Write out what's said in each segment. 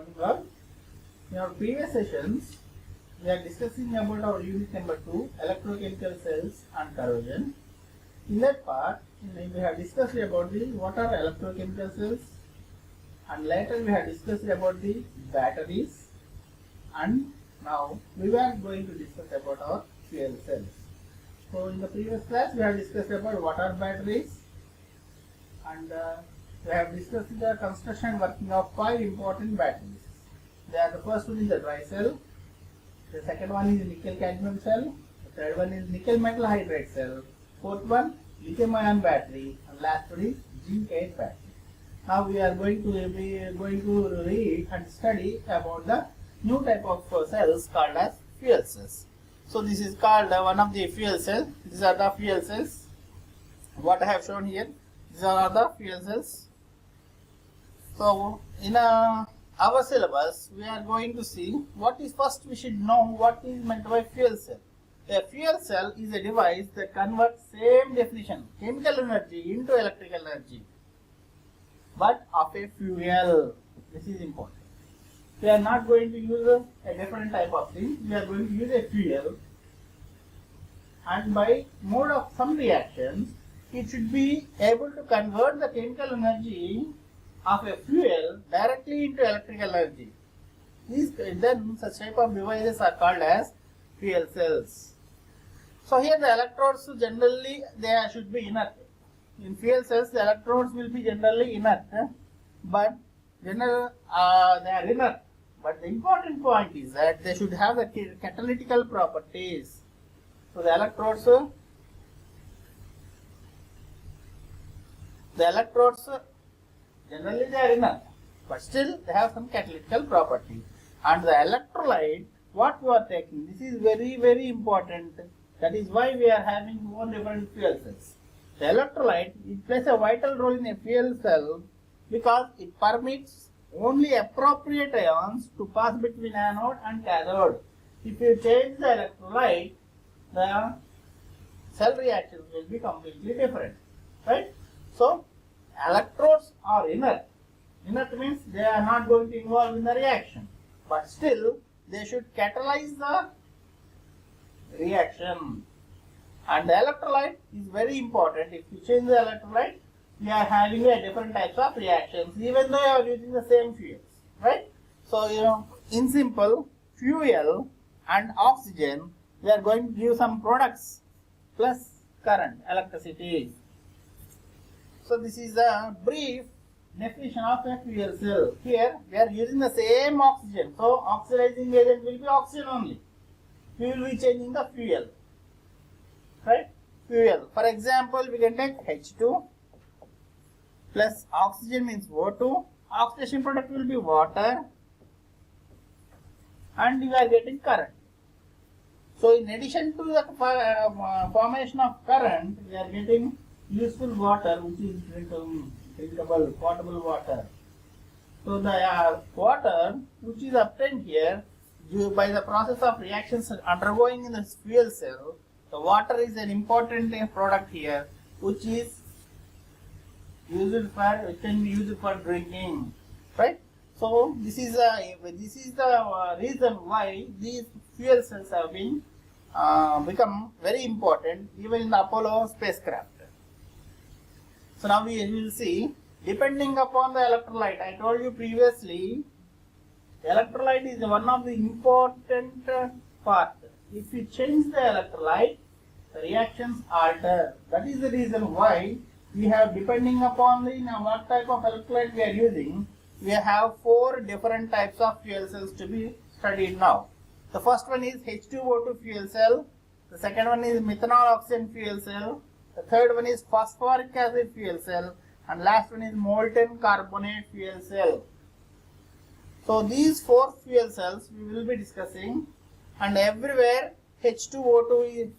morning all. In our previous sessions, we are discussing about our unit number 2, electrochemical cells and corrosion. In that part, we have discussed about what are electrochemical cells, and later we have discussed about the batteries, and now we are going to discuss about our fuel cells. So in the previous class, we have discussed about what are batteries, and we have discussed the construction and working of 5 important batteries. The first one is the dry cell, the second one is nickel cadmium cell, the third one is nickel metal hydride cell, fourth one lithium ion battery, and last one is zinc 8 battery. Now we are going to read and study about the new type of cells called as fuel cells. So this is called one of the fuel cells. These are the fuel cells. What I have shown here, these are the fuel cells. So in our syllabus, we are going to see what is first. We should know what is meant by fuel cell. A fuel cell is a device that converts same definition, chemical energy, into electrical energy, but of a fuel. This is important. We are not going to use a different type of thing. We are going to use a fuel, and by mode of some reactions, it should be able to convert the chemical energy of a fuel directly into electrical energy. Then such type of devices are called as fuel cells. So here the electrodes generally they should be inert. In fuel cells the electrodes will be generally inert, but they are inert. But the important point is that they should have the catalytical properties. So the electrodes generally they are inert, but still they have some catalytical property. And the electrolyte, what we are taking, this is very, very important. That is why we are having 4 different fuel cells. The electrolyte, it plays a vital role in a fuel cell because it permits only appropriate ions to pass between anode and cathode. If you change the electrolyte, the cell reactions will be completely different, right? So electrodes are inert. Inert means they are not going to involve in the reaction, but still they should catalyze the reaction. And the electrolyte is very important. If you change the electrolyte, we are having a different types of reactions, even though you are using the same fuels, right? So in simple, fuel and oxygen, we are going to give some products plus current, electricity. So this is a brief definition of a fuel cell. Here we are using the same oxygen, so oxidizing agent will be oxygen only. We will be changing the fuel, right? Fuel. For example, we can take H2 plus oxygen means O2. Oxidation product will be water, and you are getting current. So in addition to the formation of current, we are getting useful water, which is drinkable, potable water. So the water which is obtained here by the process of reactions undergoing in the fuel cell, the water is an important product here, which is can be used for drinking, right? So this is the reason why these fuel cells have been become very important even in the Apollo spacecraft. So now we will see, depending upon the electrolyte, I told you previously, electrolyte is one of the important part. If you change the electrolyte, the reactions alter. That is the reason why we have, depending upon what type of electrolyte we are using, we have 4 different types of fuel cells to be studied now. The first one is H2O2 fuel cell, the second one is methanol oxygen fuel cell, the third one is phosphoric acid fuel cell, and last one is molten carbonate fuel cell. So these 4 fuel cells we will be discussing, and everywhere H2O2 is.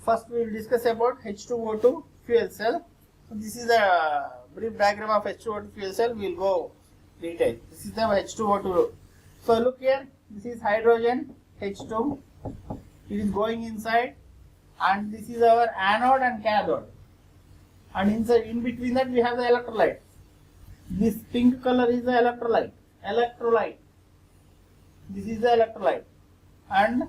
First we will discuss about H2O2 fuel cell. So this is a brief diagram of H2O2 fuel cell. We will go detail. This is the H2O2. So look here, this is hydrogen H2. It is going inside, and this is our anode and cathode, and inside, in between that we have the electrolyte. This pink color is the electrolyte. Electrolyte. This is the electrolyte. And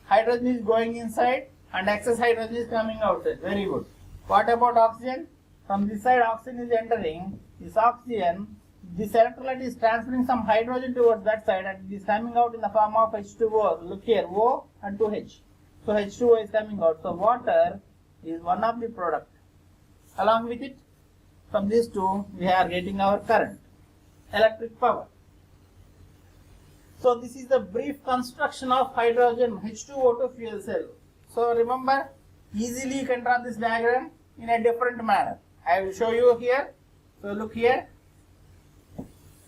hydrogen is going inside and excess hydrogen is coming outside. Very good. What about oxygen? From this side oxygen is entering. This oxygen, this electrolyte is transferring some hydrogen towards that side and it is coming out in the form of H2O. Look here, O and 2H. So H2O is coming out. So water is one of the product. Along with it, from these two, we are getting our current, electric power. So this is the brief construction of hydrogen H2O2 fuel cell. So remember, easily you can draw this diagram in a different manner. I will show you here. So look here.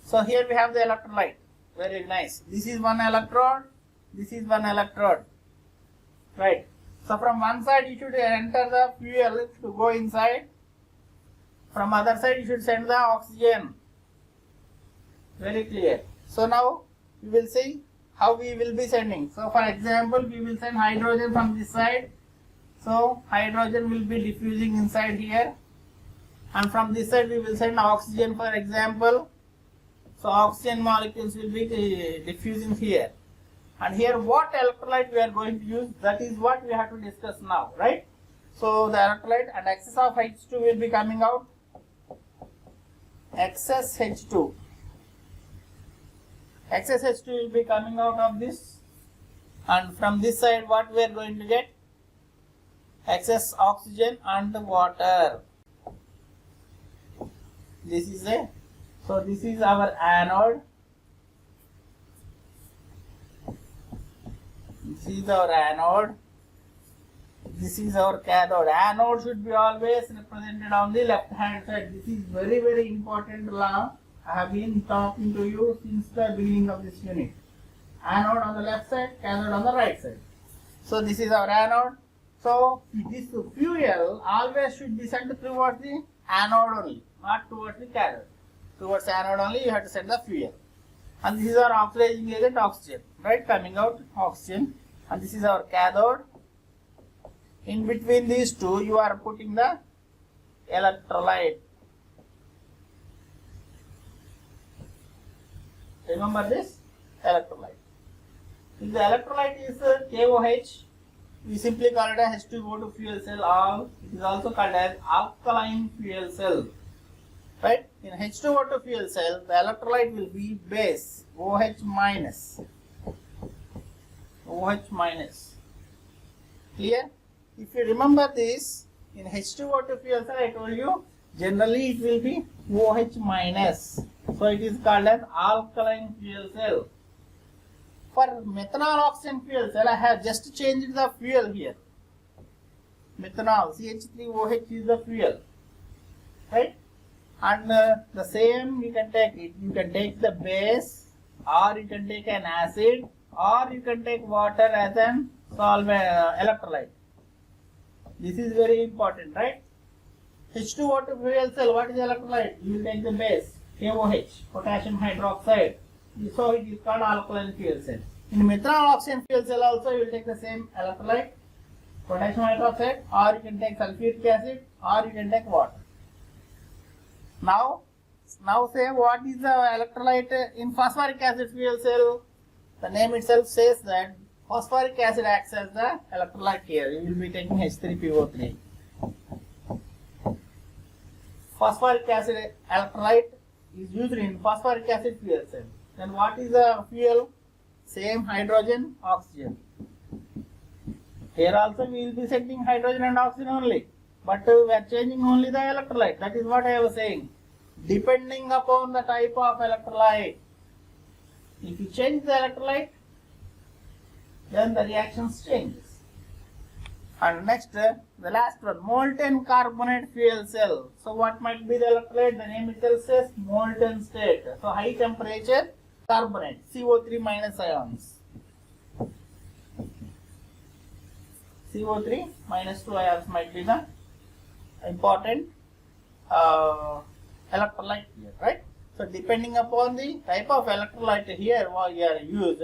So here we have the electrolyte. Very nice. This is one electrode. This is one electrode. Right. So from one side you should enter the fuel to go inside. From other side you should send the oxygen. Very clear. So now we will see how we will be sending. So for example, we will send hydrogen from this side. So hydrogen will be diffusing inside here. And from this side we will send oxygen, for example. So oxygen molecules will be diffusing here. And here what electrolyte we are going to use, that is what we have to discuss now, right? So the electrolyte and excess of H2 will be coming out. Excess H2. Excess H2 will be coming out of this, and from this side what we are going to get? Excess oxygen and water. This is this is our anode. This is our anode. This is our cathode. Anode should be always represented on the left hand side. This is very, very important law. I have been talking to you since the beginning of this unit. Anode on the left side, cathode on the right side. So this is our anode. So this fuel always should be sent towards the anode only, not towards the cathode. Towards anode only you have to send the fuel. And this is our oxidizing agent, oxygen, right? Coming out oxygen. And this is our cathode. In between these two you are putting the electrolyte. Remember this electrolyte. If the electrolyte is KOH, we simply call it as H2O2 fuel cell, or it is also called as alkaline fuel cell. Right? In H2O2 fuel cell, the electrolyte will be base OH minus. OH minus. Clear? If you remember this, in H2O2 fuel cell, I told you generally it will be OH minus. So it is called as alkaline fuel cell. For methanol oxygen fuel cell, I have just changed the fuel here. Methanol, CH3OH is the fuel. Right? And the same you can take it. You can take the base, or you can take an acid, or you can take water as an electrolyte. This is very important, right? H2O2 fuel cell, what is electrolyte? You will take the base, KOH, potassium hydroxide. So it is called alkaline fuel cell. In methanol oxygen fuel cell also you will take the same electrolyte, potassium hydroxide, or you can take sulfuric acid, or you can take water. Now say what is the electrolyte in phosphoric acid fuel cell? The name itself says that phosphoric acid acts as the electrolyte here. You will be taking H3PO3. Phosphoric acid electrolyte is used in phosphoric acid fuel cell. Then what is the fuel? Same hydrogen, oxygen. Here also we will be sending hydrogen and oxygen only. But we are changing only the electrolyte. That is what I was saying. Depending upon the type of electrolyte. If you change the electrolyte, then the reactions changes. And next, the last one, molten carbonate fuel cell. So what might be the electrolyte? The name itself says molten state. So high temperature carbonate, CO3 minus ions. CO3 minus 2 ions might be the important electrolyte here, right? So depending upon the type of electrolyte here what you are used,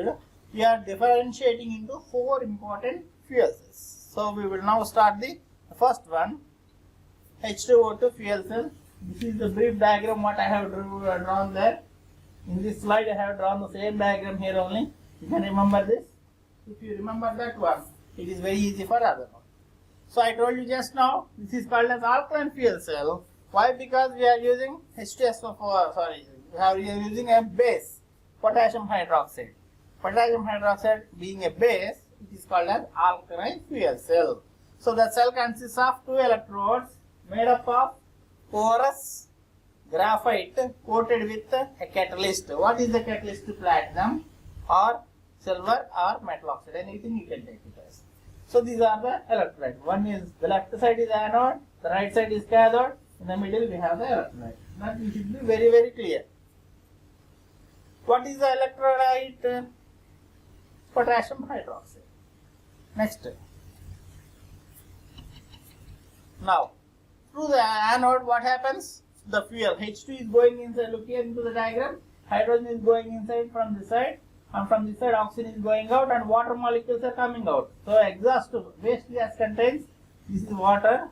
we are differentiating into 4 important fuel cells. So we will now start the first one, H2O2 fuel cell. This is the brief diagram what I have drawn there. In this slide I have drawn the same diagram here only. You can remember this. If you remember that one, it is very easy for other one. So I told you just now, this is called as alkaline fuel cell. Why? Because we are using H2SO4, we are using a base, potassium hydroxide. Potassium hydroxide being a base, it is called as alkaline fuel cell. So the cell consists of two electrodes made up of porous graphite coated with a catalyst. What is the catalyst? Platinum or silver or metal oxide, anything you can take it as. So these are the electrolyte. One is, the left side is anode, the right side is cathode, in the middle we have the electrolyte. That we should be very, very clear. What is the electrolyte? Potassium hydroxide. Next. Now, through the anode what happens? The fuel H2 is going inside, look here into the diagram, hydrogen is going inside from this side, and from this side oxygen is going out and water molecules are coming out. So exhaust waste gas contains, this is water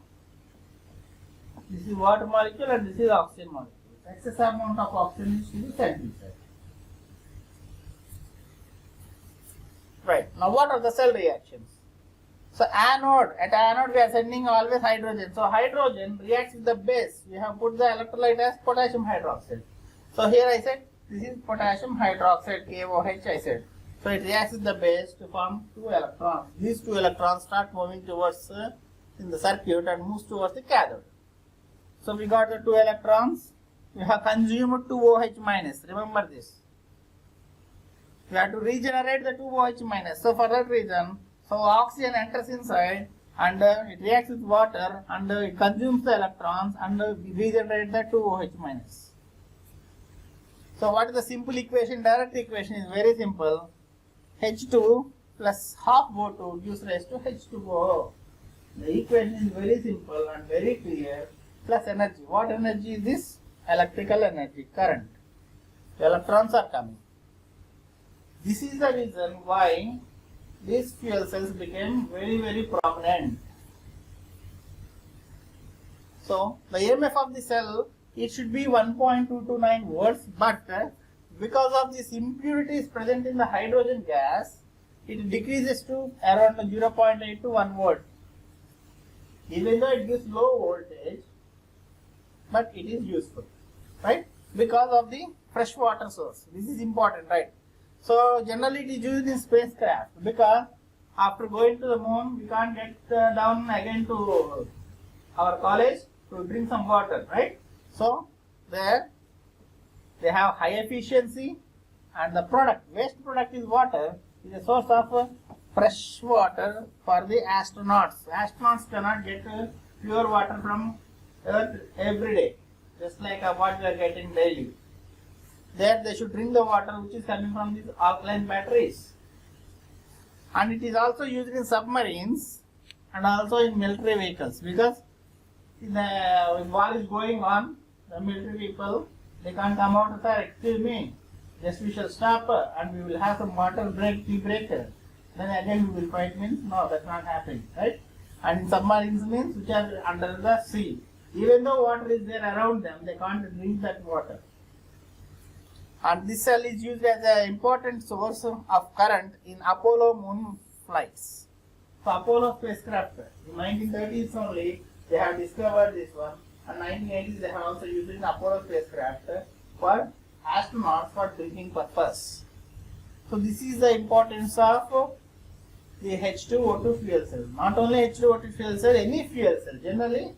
molecule and this is oxygen molecule. Excess amount of oxygen is to be sent inside. Right, now what are the cell reactions? So anode, at anode we are sending always hydrogen. So hydrogen reacts with the base. We have put the electrolyte as potassium hydroxide. So here I said this is potassium hydroxide, KOH I said. So it reacts with the base to form two electrons. These two electrons start moving towards in the circuit and moves towards the cathode. So we got the two electrons. We have consumed 2 OH minus. Remember this. We have to regenerate the 2 OH minus. So for that reason, so oxygen enters inside and it reacts with water and it consumes the electrons and regenerates the 2 OH minus. So what is the simple equation? Direct equation is very simple. H2 plus half O2 gives rise to H2O. The equation is very simple and very clear. Plus energy. What energy is this? Electrical energy, current. The electrons are coming. This is the reason why these fuel cells became very, very prominent. So the EMF of the cell, it should be 1.229 volts, but because of these impurities present in the hydrogen gas, it decreases to around 0.8 to 1 volt. Even though it gives low voltage, but it is useful, right? Because of the fresh water source. This is important, right? So generally it is used in spacecraft because after going to the moon, we can't get down again to our college to drink some water, right? So there they have high efficiency and the product, waste product is water, is a source of fresh water for the astronauts. Astronauts cannot get pure water from Earth every day, just like what we are getting daily. There they should drink the water which is coming from these alkaline batteries. And it is also used in submarines and also in military vehicles, because when war is going on, the military people, they can't come out and say, excuse me, just we shall stop and we will have some water break, tea break. Then again we will fight, means no, that's not happening, right? And submarines means which are under the sea. Even though water is there around them, they can't drink that water. And this cell is used as an important source of current in Apollo moon flights. So Apollo spacecraft, in 1930s only, they have discovered this one. And 1980s they have also used it in Apollo spacecraft for astronauts for drinking purpose. So this is the importance of the H2O2 fuel cell. Not only H2O2 fuel cell, any fuel cell. Generally,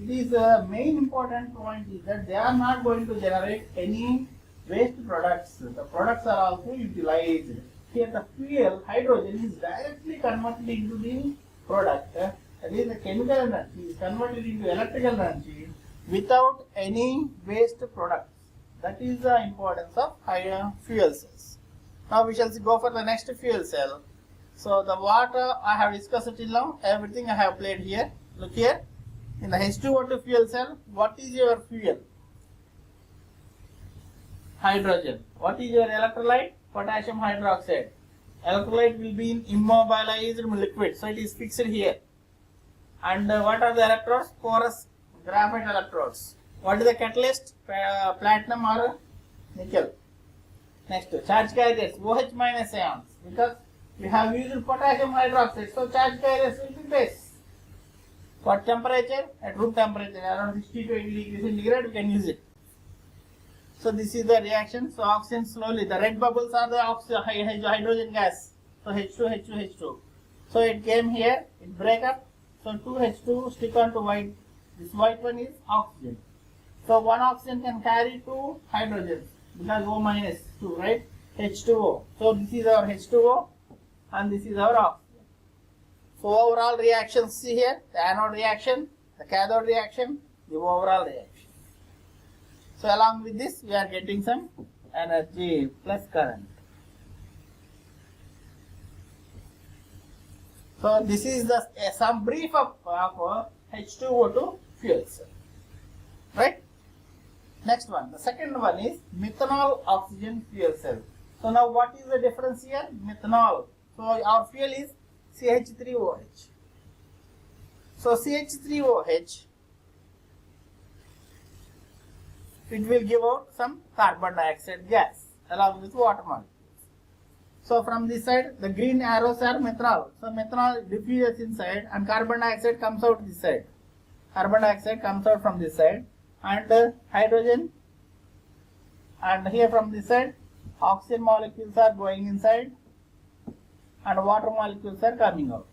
it is the main important point is that they are not going to generate any waste products. The products are also utilized. Here the fuel, hydrogen, is directly converted into the product. That is the chemical energy is converted into electrical energy without any waste products. That is the importance of higher fuel cells. Now we shall go for the next fuel cell. So the water I have discussed till now, everything I have played here. Look here, in the H2O2 fuel cell, what is your fuel? Hydrogen. What is your electrolyte? Potassium hydroxide. Electrolyte will be in immobilized liquid, so it is fixed here. And what are the electrodes? Porous graphite electrodes. What is the catalyst? Platinum or nickel. Next, charge carriers, OH minus ions, because we have used potassium hydroxide, so charge carriers will be base. What temperature? At room temperature, around 60 to 80 degrees centigrade, we can use it. So this is the reaction. So oxygen slowly, the red bubbles are the hydrogen gas. So H2, H2, H2. So it came here, it break up. So 2H2 stick on to white. This white one is oxygen. So one oxygen can carry two hydrogens because O minus 2, right? H2O. So this is our H2O and this is our oxygen. So overall reactions, see here, the anode reaction, the cathode reaction, the overall reaction. So along with this, we are getting some energy plus current. So this is the some brief of H2O2 fuel cell, right? Next one, the second one is methanol oxygen fuel cell. So now what is the difference here? Methanol. So our fuel is CH3OH. So CH3OH, it will give out some carbon dioxide gas along with water molecules. So from this side, the green arrows are methanol. So methanol diffuses inside and carbon dioxide comes out this side. Carbon dioxide comes out from this side and hydrogen, and here from this side, oxygen molecules are going inside and water molecules are coming out.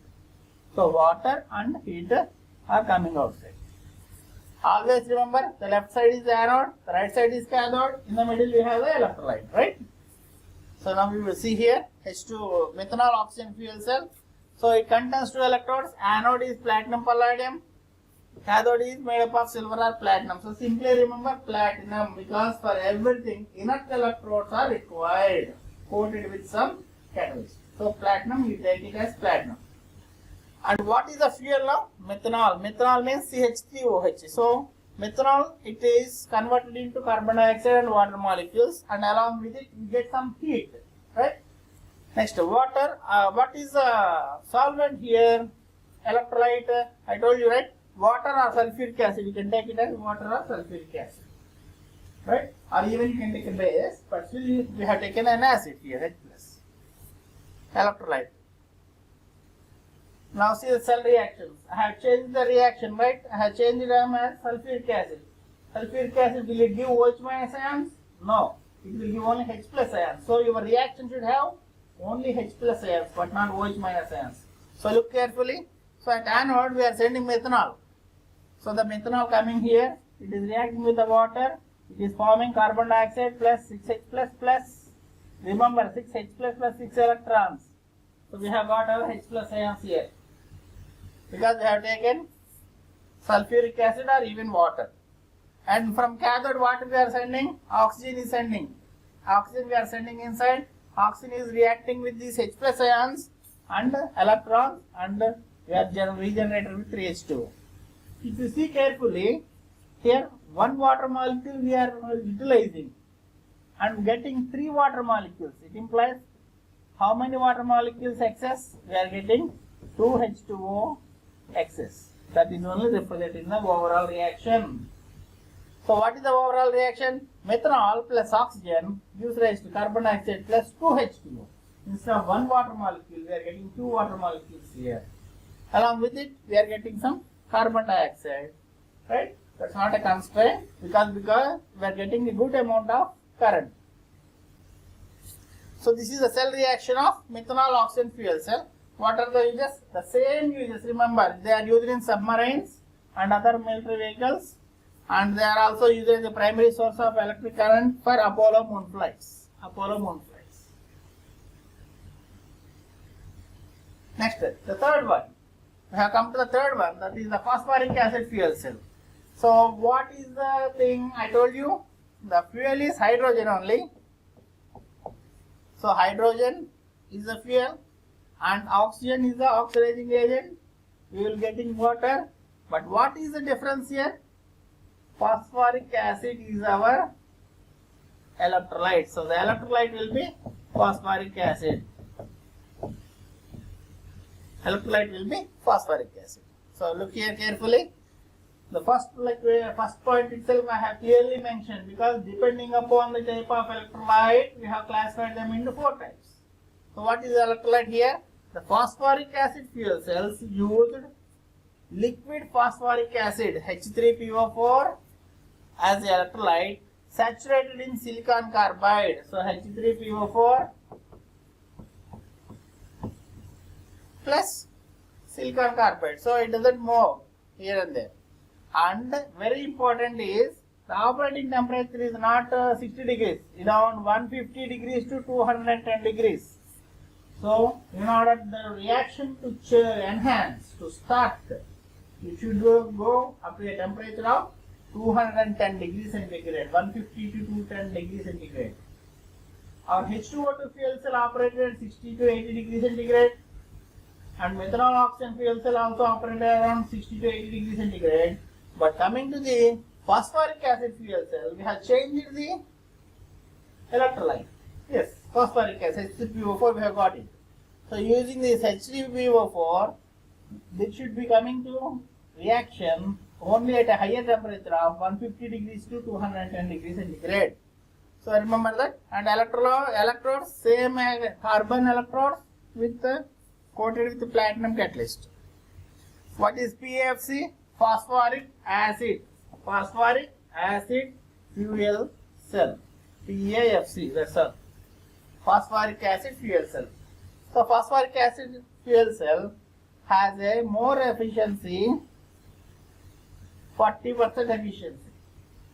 So water and heat are coming outside. Always remember, the left side is the anode, the right side is cathode, in the middle we have the electrolyte, right? So now we will see here H2 methanol oxygen fuel cell. So it contains two electrodes. Anode is platinum palladium, cathode is made up of silver or platinum. So simply remember platinum, because for everything inert electrodes are required, coated with some catalyst. So platinum, you take it as platinum. And what is the fuel now? Methanol. Methanol means CH3OH. So methanol, it is converted into carbon dioxide and water molecules, and along with it you get some heat, right? Next, water. What is the solvent here? Electrolyte. I told you, right? Water or sulfuric acid. You can take it as water or sulfuric acid, right? Or even you can take a base, but still we have taken an acid here, H plus. Electrolyte. Now see the cell reactions. I have changed the reaction, right? I have changed them as sulfuric acid. Sulfuric acid, will it give OH minus ions? No. It will give only H plus ions. So your reaction should have only H plus ions, but not OH minus ions. So look carefully. So at anode we are sending methanol. So the methanol coming here, it is reacting with the water. It is forming carbon dioxide plus 6H plus plus. Remember 6H plus 6 electrons. So we have got our H plus ions here, because we have taken sulfuric acid or even water. And from cathode, what we are sending? Oxygen is sending. Oxygen we are sending inside. Oxygen is reacting with these H plus ions and electrons, and we are regenerated with 3H2. If you see carefully, here one water molecule we are utilizing and getting 3 water molecules. It implies how many water molecules excess? We are getting 2H2O excess. That is only represented in the overall reaction. So what is the overall reaction? Methanol plus oxygen gives rise to carbon dioxide plus 2H2O. Instead of 1 water molecule, we are getting 2 water molecules here. Along with it, we are getting some carbon dioxide, right? That's not a constraint, because we are getting a good amount of current. So this is the cell reaction of methanol oxygen fuel cell. What are the uses? The same uses. Remember, they are used in submarines and other military vehicles, and they are also used as the primary source of electric current for Apollo moon flights. Apollo moon flights. Next, the third one. We have come to the third one, that is the phosphoric acid fuel cell. So what is the thing I told you? The fuel is hydrogen only. So hydrogen is the fuel and oxygen is the oxidizing agent. We will getting water. But what is the difference here? Phosphoric acid is our electrolyte. So the electrolyte will be phosphoric acid. Electrolyte will be phosphoric acid. So look here carefully. The first point itself I have clearly mentioned, because depending upon the type of electrolyte, we have classified them into 4 types. So what is the electrolyte here? The phosphoric acid fuel cells used liquid phosphoric acid H3PO4 as the electrolyte saturated in silicon carbide. So H3PO4 plus silicon carbide. So it doesn't move here and there. And very important is the operating temperature is not 60 degrees, it's around 150 degrees to 210 degrees. So in order the reaction to enhance, to start, you should go up to a temperature of 210 degrees centigrade, 150 to 210 degrees centigrade. Our H2O2 fuel cell operated at 60 to 80 degrees centigrade, and methanol oxygen fuel cell also operated around 60 to 80 degrees centigrade. But coming to the phosphoric acid fuel cell, we have changed the electrolyte. Yes, phosphoric acid, H3PO4, we have got it. So using this H3PO4, this should be coming to reaction only at a higher temperature of 150 degrees to 210 degrees centigrade. So remember that. And electrodes, same carbon electrodes with coated with platinum catalyst. What is PAFC? Phosphoric acid fuel cell, PAFC, that's all. Phosphoric acid fuel cell. So phosphoric acid fuel cell has a more efficiency, 40% efficiency,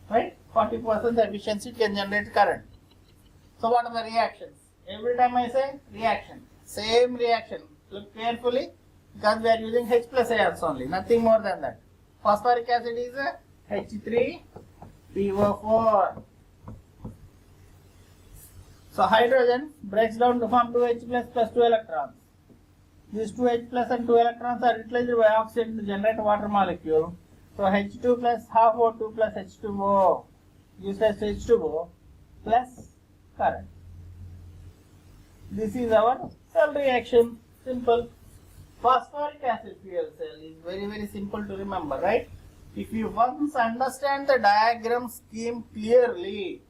right? 40% efficiency can generate current. So what are the reactions? Every time I say reaction, same reaction. Look carefully, because we are using H plus ions only, nothing more than that. Phosphoric acid is H3PO4. So hydrogen breaks down to form 2H plus 2 electrons. These 2H plus and 2 electrons are utilized by oxygen to generate water molecule. So H2 plus half O2 plus H2O gives us H2O plus current. This is our cell reaction. Simple. Phosphoric acid fuel cell is very simple to remember, right? If you once understand the diagram scheme clearly,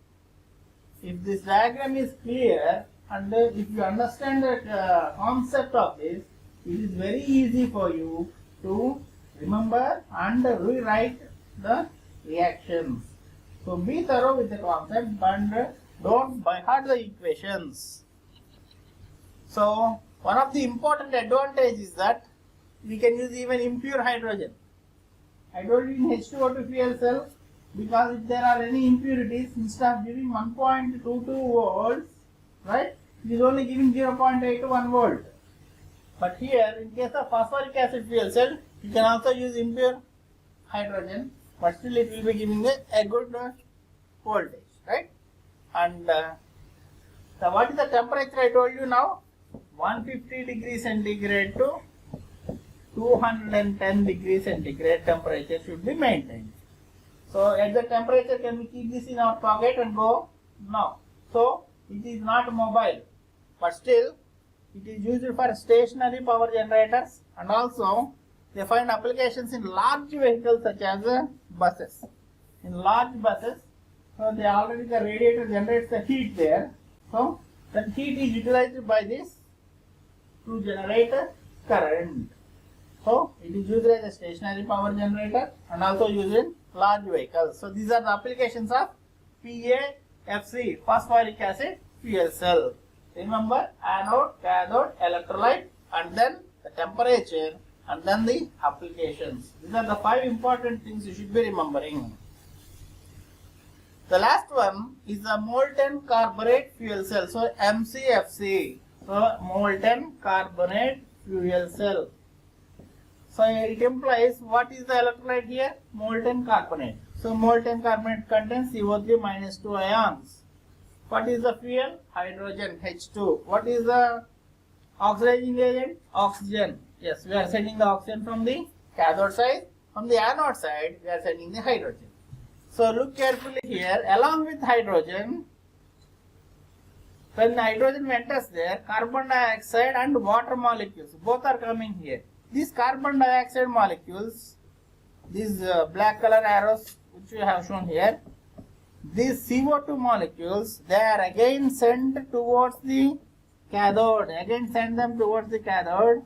if this diagram is clear and if you understand the concept of this, it is very easy for you to remember and rewrite the reactions. So be thorough with the concept and don't by heart the equations. So one of the important advantages is that we can use even impure hydrogen. I told you in H2O2 fuel cell, because if there are any impurities, instead of giving 1.22 volts, right, it is only giving 0.8 to 1 volt. But here, in case of phosphoric acid fuel cell, you can also use impure hydrogen, but still it will be giving a good voltage, right? And so what is the temperature I told you now? 150 degrees centigrade to 210 degrees centigrade temperature should be maintained. So at the temperature, can we keep this in our pocket and go? No. So it is not mobile, but still it is used for stationary power generators, and also they find applications in large vehicles such as buses. In large buses, so they already the radiator generates the heat there. So that heat is utilized by this to generate current. So it is used as a stationary power generator and also used in large vehicles. So these are the applications of PAFC, phosphoric acid fuel cell. Remember, anode, cathode, electrolyte, and then the temperature, and then the applications. These are the 5 important things you should be remembering. The last one is the molten carbonate fuel cell. So MCFC. So molten carbonate fuel cell. So it implies what is the electrolyte here? Molten carbonate. So molten carbonate contains CO3 minus 2 ions. What is the fuel? Hydrogen, H2. What is the oxidizing agent? Oxygen. Yes, we are sending the oxygen from the cathode side. From the anode side, we are sending the hydrogen. So look carefully here. Along with hydrogen, when the hydrogen enters there, carbon dioxide and water molecules both are coming here. These carbon dioxide molecules, these black color arrows which we have shown here, these CO2 molecules, they are again sent towards the cathode, again send them towards the cathode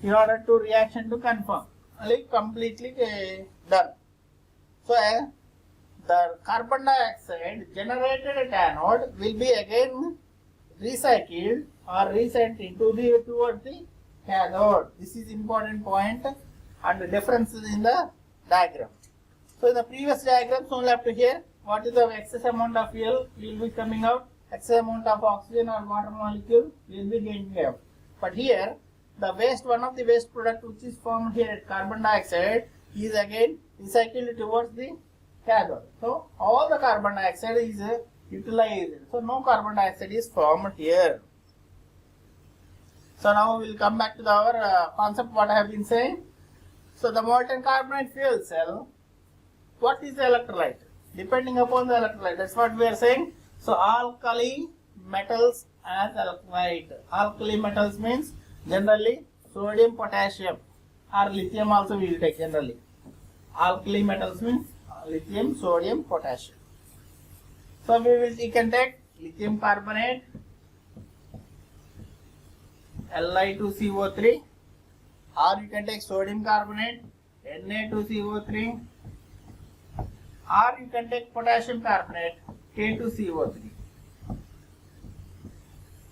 in order to reaction to confirm, like completely done. So the carbon dioxide generated at anode will be again recycled or resent into the towards the cathode. This is important point and the differences in the diagram. So in the previous diagrams only up to here, what is the excess amount of fuel will be coming out, excess amount of oxygen or water molecule will be getting out. But here the waste, one of the waste product which is formed here at carbon dioxide is again recycled towards the cathode. So all the carbon dioxide is utilized. So no carbon dioxide is formed here. So now we will come back to our concept what I have been saying. So the molten carbonate fuel cell, what is the electrolyte? Depending upon the electrolyte, that's what we are saying. So alkali metals as electrolyte. Alkali metals means generally sodium, potassium or lithium also we will take generally. Alkali metals means lithium, sodium, potassium. So we can take lithium carbonate, Li2CO3, or you can take sodium carbonate, Na2CO3, or you can take potassium carbonate, K2CO3.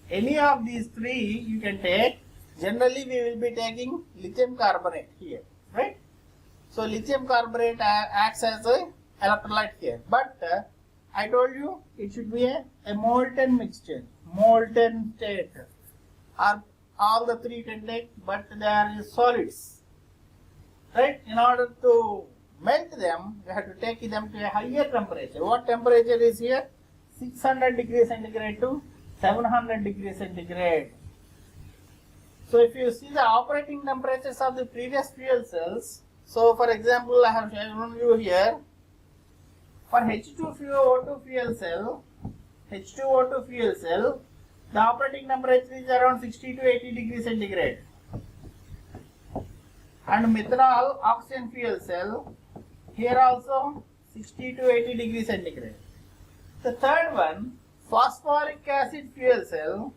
Any of these three you can take. Generally we will be taking lithium carbonate here, right? So lithium carbonate acts as a electrolyte here, but I told you it should be a molten mixture, molten state. All the three can take, but they are solids, right? In order to melt them, you have to take them to a higher temperature. What temperature is here? 600 degrees centigrade to 700 degrees centigrade. So if you see the operating temperatures of the previous fuel cells, so for example I have shown you here, for H2O2 fuel cell, the operating temperature is around 60 to 80 degrees centigrade. And methanol oxygen fuel cell, here also 60 to 80 degrees centigrade. The third one, phosphoric acid fuel cell,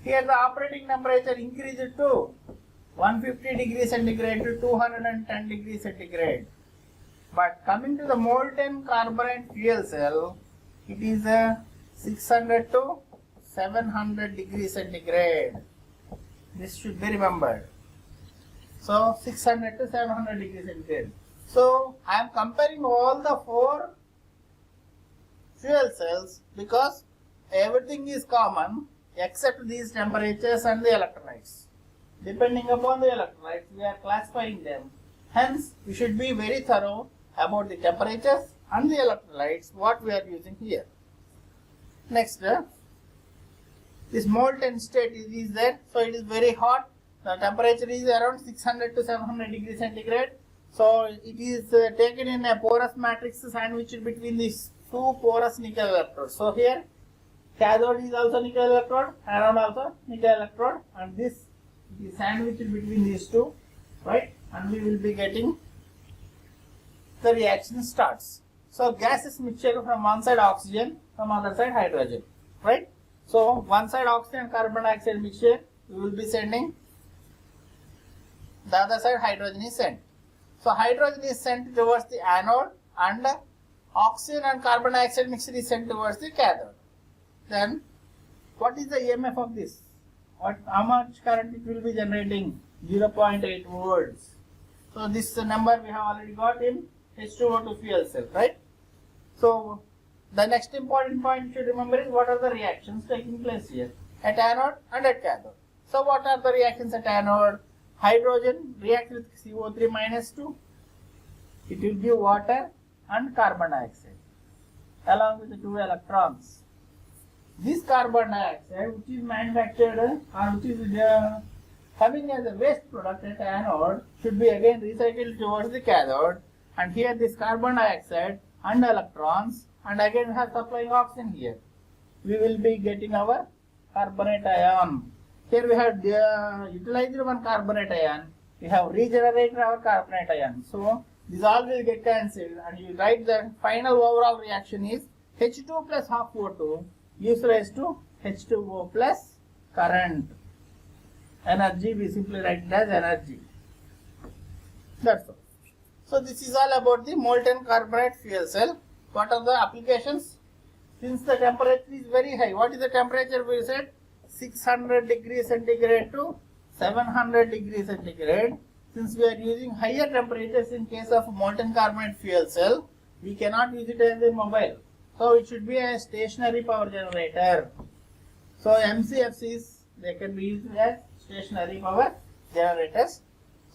here the operating temperature increased to 150 degrees centigrade to 210 degrees centigrade. But coming to the molten carbonate fuel cell, it is 600 to 700 degrees centigrade. This should be remembered. So 600 to 700 degrees centigrade. So I am comparing all the four fuel cells because everything is common except these temperatures and the electrolytes. Depending upon the electrolytes, we are classifying them. Hence, we should be very thorough about the temperatures and the electrolytes what we are using here. Next, this molten state is there, so it is very hot. The temperature is around 600 to 700 degrees centigrade. So it is taken in a porous matrix sandwiched between these two porous nickel electrodes. So here cathode is also nickel electrode, anode also nickel electrode, and this is sandwiched between these two, right? And we will be getting the reaction starts. So gaseous mixture, from one side oxygen, from other side hydrogen, right? So one side oxygen and carbon dioxide mixture we will be sending, the other side hydrogen is sent. So hydrogen is sent towards the anode and oxygen and carbon dioxide mixture is sent towards the cathode. Then what is the EMF of this? How much current it will be generating? 0.8 volts. So this number we have already got in H2O2 fuel cell, right? So the next important point you should remember is what are the reactions taking place here at anode and at cathode. So what are the reactions at anode? Hydrogen reacts with CO3 minus 2. It will give water and carbon dioxide along with the 2 electrons. This carbon dioxide which is manufactured or which is coming as a waste product at anode should be again recycled towards the cathode, and here this carbon dioxide and electrons, and again we have supplying oxygen here. We will be getting our carbonate ion. Here we have utilized one carbonate ion. We have regenerated our carbonate ion. So this all will get cancelled, and you write the final overall reaction is H2 plus half O2 gives rise to H2O plus current. Energy, we simply write it as energy. That's all. So this is all about the molten carbonate fuel cell. What are the applications? Since the temperature is very high, what is the temperature we said? 600 degrees centigrade to 700 degrees centigrade. Since we are using higher temperatures in case of molten carbonate fuel cell, we cannot use it as a mobile. So it should be a stationary power generator. So MCFCs, they can be used as stationary power generators.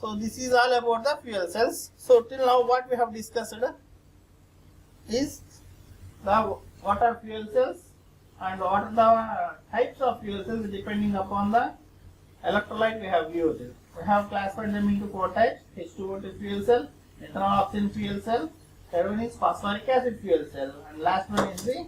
So this is all about the fuel cells. So till now what we have discussed is what are fuel cells and what are the types of fuel cells depending upon the electrolyte we have used. We have classified them into 4 types: H2O2 fuel cell, methanol oxygen fuel cell, third one is phosphoric acid fuel cell, and last one is the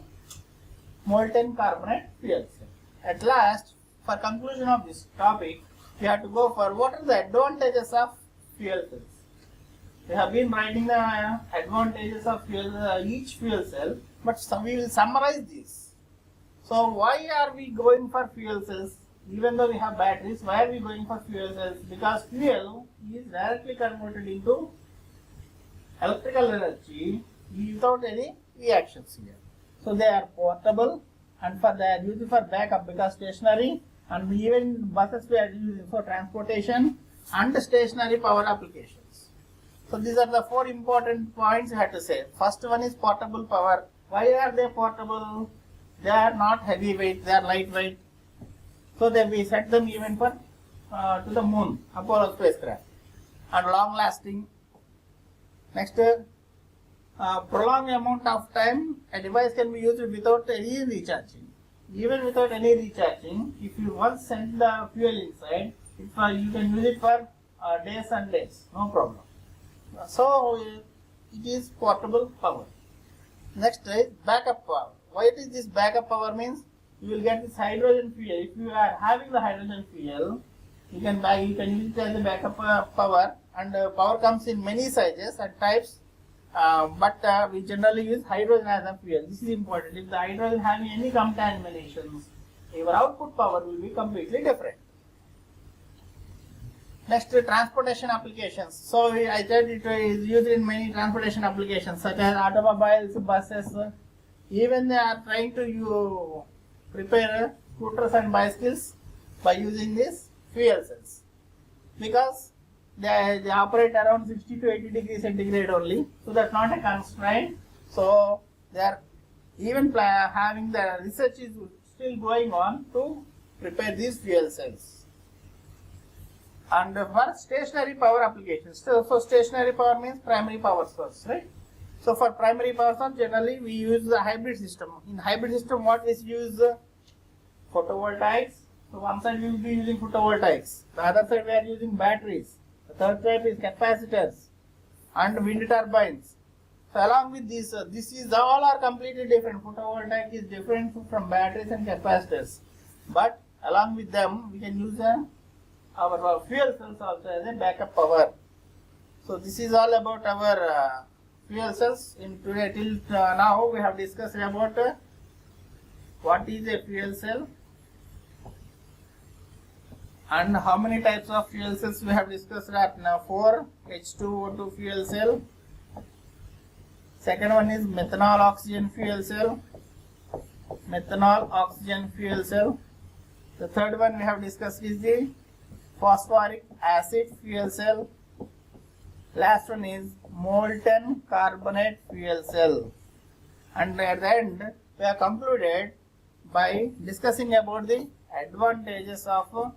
molten carbonate fuel cell. At last, for conclusion of this topic, we have to go for what are the advantages of fuel cells. We have been writing the advantages of each fuel cell, but we will summarize this. So why are we going for fuel cells? Even though we have batteries, why are we going for fuel cells? Because fuel is directly converted into electrical energy without any reactions here. So they are portable, and they are used for backup because stationary, and even buses we are using for transportation and stationary power applications. So these are the 4 important points I had to say. First one is portable power. Why are they portable? They are not heavyweight, they are lightweight. So then we set them even for to the moon, Apollo spacecraft, and long lasting. Next, prolonged amount of time a device can be used without any recharging. Even without any recharging, if you once send the fuel inside, you can use it for days and days, no problem. So it is portable power. Next is backup power. Why it is this backup power means? You will get this hydrogen fuel. If you are having the hydrogen fuel, you can use it as a backup power, and power comes in many sizes and types, but we generally use hydrogen as a fuel. This is important. If the hydrogen having any contaminations, your output power will be completely different. Next, transportation applications. So I said it is used in many transportation applications such as automobiles, buses. Even they are trying to prepare scooters and bicycles by using these fuel cells, because they operate around 60 to 80 degrees centigrade only, so that's not a constraint. So they are even having the research is still going on to prepare these fuel cells. And for stationary power applications, so stationary power means primary power source, right? So for primary power source, generally we use the hybrid system. In hybrid system, what is used? Photovoltaics. So one side we will be using photovoltaics, the other side we are using batteries. The third type is capacitors and wind turbines. So along with this, this is all are completely different. Photovoltaic is different from batteries and capacitors, but along with them we can use our fuel cells also as a backup power. So this is all about our fuel cells. In today till now we have discussed about what is a fuel cell and how many types of fuel cells we have discussed at now. 4 H2O2 fuel cell. Second one is methanol oxygen fuel cell. Methanol oxygen fuel cell. The third one we have discussed is the phosphoric acid fuel cell. Last one is molten carbonate fuel cell. And at the end we have concluded by discussing about the advantages of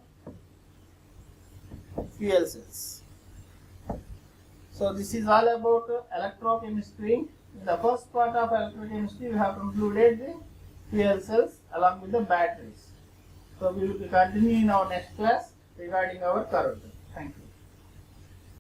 fuel cells. So this is all about electrochemistry. In the first part of electrochemistry, we have concluded the fuel cells along with the batteries. So we will continue in our next class regarding our corrosion. Thank you.